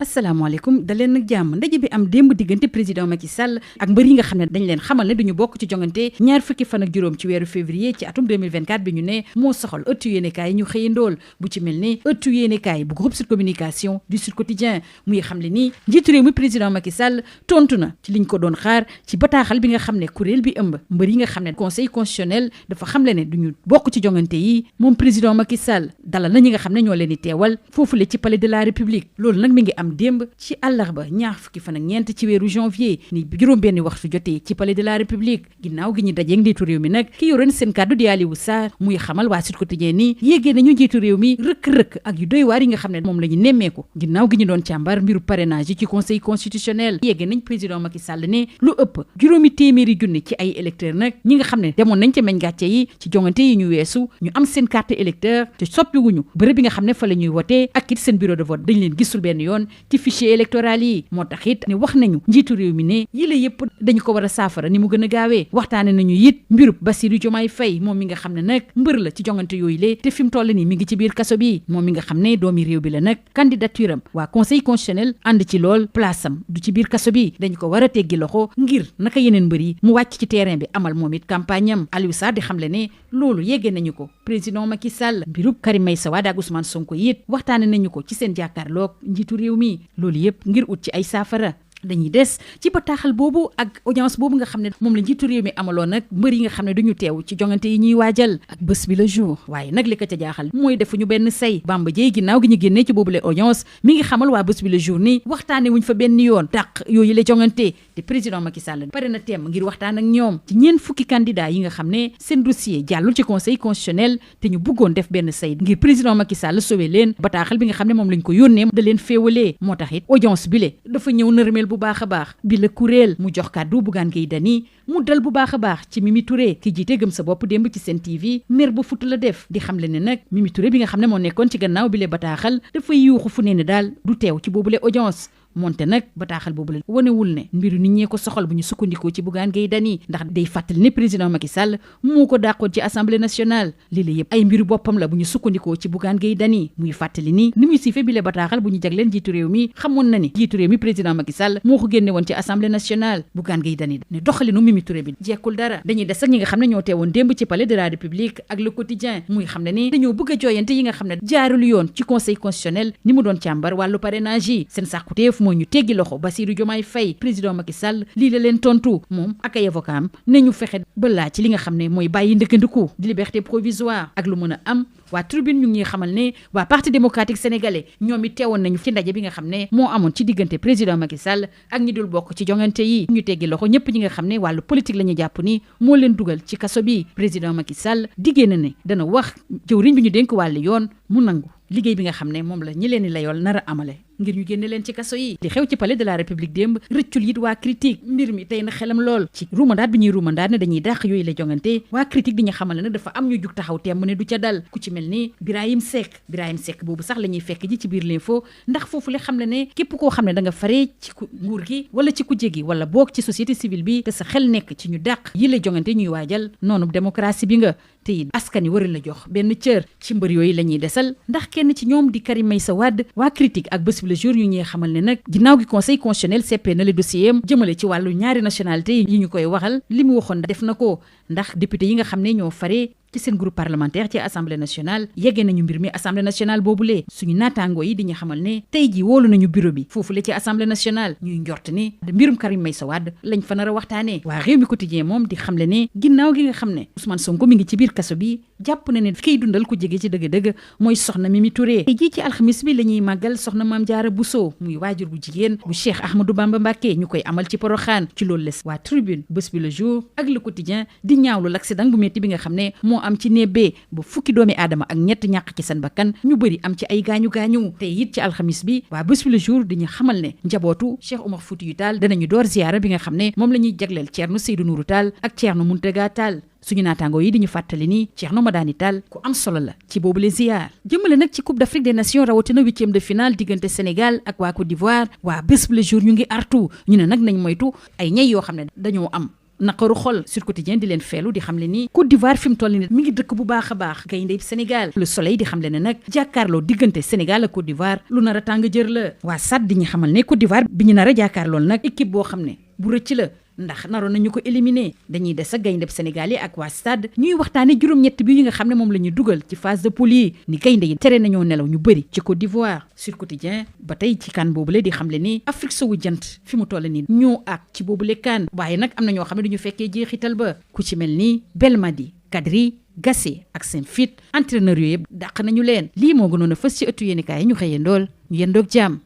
asalaamaaleykum da leen nag jàmm ndaje bi am démb diggante président Macky Sall ak mbër yi nga xam ne dañ leen xamal ne duñu bokk ci jongante ñaar fukki fan ak juróom ci weeru février ci atum 2024 bi ñu ne moo soxal ëttu yéenekaay yi ñu xëyandool bu ci mel ni ëttu yéenekaay bu groupe Sud Communication du Sud Quotidien muy xam le ni njiitu réew mi président Macky Sall tontu na ci liñ ko doon xaar ci bataaxal bi nga xam ne kuréel bi ëmb mbër yi nga xam ne conseil constitutionnel dafa xamle ne duñu bokk ci jongante yi moom président Macky Sall dalal na ñi nga xam ne ñoo leen di teewal foofule ci palais de la République loolu nag mi ngi am démb ci àllarba ñaar fukki fan ak ñeent ci weeru janvier ni juróom benni waxtu jotee ci palais de la République ginnaaw gi ñu dajeeg njiitu réew mi nag ki yoroon seen kàddu di Aliou Sarr muy xamal waa Sud Quotidien ni yéegee nañu njiitu réew mi rëkk-rëkk ak yu doy waar yi nga xam ne moom la ñu nemmeeku ginnaaw gi ñu doon càmbar mbiru parrainage yi ci conseil constitutionnel yéegee nañ président Macky Sall ne lu ëpp juróomi téeméeri junni ci ay électeurs nag ñi nga xam ne demoon nañ ca meñ gàcce yi ci jongante yi ñu weesu ñu am seen carte électeur te soppiwuñu bërëb bi nga xam ne fa la ñuy wotee ak it seen bureau de vote dañ leen gisul benn yoon ci fichier électoral yi moo tax it ne wax nañu njiitu réew mi ne yi la yëpp dañu ko war a saafara ni mu gën a gaawee waxtaane nañu it mbirub Bassirou Diomaye Faye moom mi nga xam ne nag mbër la ci jongante yooyu le te fi mu toll nii mi ngi ci biir kaso bi moom mi nga xam ne doomi réew bi la nag candidature am waa conseil constitutionnel ànd ci lool place am du ci biir kaso bi dañu ko war a teggi loxo ngir naka yeneen mbër yi mu wàcc ci terrain bi amal moom it campagne am Aliou Sarr di xamle ne loolu yeggee nañu ko président Macky Sall mbirub Karim Meïssa Wade ak Ousmane Sonko it waxtaane nañu ko ci seen jàkkaarloog njiitu réew mi loolu yëpp ngir ut ci ay saafara dañuy des ci bataaxal boobu ak audience boobu nga xam ne moom la njiitu réew mi amaloon nag mbër yi nga xam ne duñu teew ci jongante yi ñuy waajal ak bés bi le jour waaye nag li ko ca jaaxal mooy defuñu benn say Bamba Dièye ginnaaw gi ñu génnee ci boobule audience mi ngi xamal waa bés bi le jour ni waxtaane wuñ fa benn yoon dàq yooyu la jongante te président Macky Sall pare na teem ngir waxtaan ak ñoom ci ñeen fukki candidat yi nga xam ne seen dossier jàllul ci conseil constitutionnel te ñu bëggoon def benn say ngir président Macky Sall sauvé leen bataaxal bi nga xam ne moom lañ ko yónnee da leen féewalee moo tax it audience bi le dafa ñëw nërmeel bu baax a baax bi la kuréel mu jox kàddu Bougane Gueye Dany mu dal bu baax a baax ci Mimi Touré ki jiite gëm sa bopp démb ci Sen TV mer ba futt la def di xam le ne nag Mimi Touré bi nga xam ne moo nekkoon ci gannaaw bi le bataaxal dafay yuuxu fu ne daal du teew ci boobule audience moonte nag bataaxal boobu la wanewul ne mbiru nit ñee ko soxal bu ñu sukkandikoo ci Bougane Gueye Dany ndax day fàttali ne président Macky Sall moo ko dàqoon ci assemblée nationale lii la yëpp ay mbiru boppam la bu ñu sukkandikoo ci Bougane Gueye Dany muy fàttali ni muy siife bi le bataaxal bu ñu jagleen jiitu réew mi xamoon na ni jiitu réew mi président Macky Sall moo ko génne woon ci assemblée nationale Bougane Gueye Dany ne doxalinu Mimi Touré bi jekkul dara dañuy des ak ñi nga xam ne ñoo teewoon démb ci palais de la République ak le quotidien muy xam ne ni dañoo bëgg a jooyante yi nga xam ne jaarul yoon ci conseil constitutionnel ni mu doon càmbar wàllu parrainage yi seen sàkkuteef mooy ñu teggi loxo Bassirou Diomaye Faye président Macky Sall lii la leen tontu moom ak ay avocat am ne ñu fexe ba laaj ci li nga xam ne mooy bàyyi ndëkkandiku di liberté provisoire ak lu mën a am waa tribune ñu ngi xamal ne waa parti démocratique sénégalais ñoom it teewoon nañu ci ndaje bi nga xam ne moo amoon ci diggante président Macky Sall ak ñi dul bokk ci jongante yi ñu teggi loxo ñëpp ñi nga xam ne wàllu politique la ñu jàpp ni moo leen dugal ci kaso bi président Macky Sall diggée na ne dana wax jëwriñ bi ñu dénk wàllu yoon mu nangu liggéey bi nga xam ne moom la ñi leen di layool nar a amale ngir ñu génne leen ci kaso yi li xew ci palais de la République démb rëccul it waa critique mbir mi tey na xelam lool ci ruumandaat bi ñuy ruumandaat ne dañuy dàq yooyu la jongante waa critique di ñu xamal ne nag dafa am ñu jug taxaw temm ne du ca dal ku ci mel ni Birahim Seck boobu sax la ñuy fekk ji ci biir l'info ndax foofu la xam ne ne képp koo xam ne da nga faree ci nguur gi wala ci kujje gi wala boog ci société civile bi te sa xel nekk ci ñu dàq yi la jongante ñuy waajal noonu démocratie bi nga te it askan yi waral la jox benn cër ci mbër yooyu la ñuy desal ndax kenn ci ñoom di Karim Meïssa Wade waa critique ak bés bi le jour ñu ñee xamal ne nag ginnaaw gi conseil constitutionnel seppee na le dossier am jëmale ci wàllu ñaari nationalité yi ñu koy waxal li mu waxoon def na ko ndax député yi nga xam ne ñoo faree ci seen groupe parlementaire ci assemblée nationale yeggee nañu mbir mi assemblée nationale boobulee suñu naataangoo yi di ñu xamal ne tey ji wóolu nañu bureau bi foofu la ci assemblée nationale ñuy njort ni mbirum Karim Meïssa Wade lañ fa nar a waxtaanee waa réew mi quotidien moom di xamle ne ginnaaw gi nga xam ne Ousmane Sonko mi ngi ci biir kaso bi jàpp na ne kiy dundal ku jege ci dëgg-dëgg mooy soxna Mimi Touré tey ji ci alxamis bi la ñuy màggal soxna Mame Diarra Bousso muy waajur bu jigéen bu Cheikh Ahmadou Bamba Mbacké ñu koy amal ci Porokhane ci loolu les waa tribune bés bi le jour ak le quotidien di ñaawlu l'accident bu metti bi nga xam ne moo am ci Nébé ba fukki doomi aadama ak ñett ñàkk ci seen bakkan ñu bëri am ci ay gaañu-gaañu te it ci alxamis bi waa bés bi le jour dañu xamal ne njabootu Cheikh Oumar Foutiyou Tall danañu door ziyaara bi nga xam ne moom la ñuy jagleel Thierno Seydou Nourou Tall ak Thierno Mountaga Tall suñu naataangoo yi di ñu fàttali ni Thierno Madani Tall ku am solo la ci boobu le ziar jëmale nag ci Coupe d'Afrique des Nations rawatina 8e de finale diggante Sénégal ak waa Côte d'Ivoire waa bés bi le jour ñu ngi artu ñu ne nag nañ moytu ay ñay yoo xam ne dañoo am naqaru xol. Sud Quotidien di leen feelu di xam le ni Côte d'Ivoire fi mu toll ni mi ngi dëkk bu baax a baax gaynde Sénégal. Le Soleil di xam le ne nag jàkkaarloo diggante Sénégal ak Côte d'Ivoire lu nar a tàng jër la. waa SAD di ñu xamal ne Côte d'Ivoire bi ñu nar a jàkkaarlool nag équipe boo xam ne bu rëcc la ndax naroon nañu ko éliminer dañuy des ak gayndeb Sénégal yi ak waa stade ñuy waxtaane juróom-ñett bi yi nga xam ne moom la ñu dugal ci phase de poule yi ni gaynde yi tere nañoo nelaw ñu bëri ci Côte d'Ivoire. Sud Quotidien ba tey ci kan boobule di xam le ni Afrique sowu jant fi mu toll nii ñoo ak ci boobule kan waaye nag am na ñoo xam ne duñu fekkee jeexital ba ku ci mel ni Belmadi Kadri Gassé ak seen fit entraîneur yooyu yëpp dàq nañu leen lii moo gënoon a fës ci ëttu yéenekaay yi ñu xëyee ndool ñu yendoog jàmm.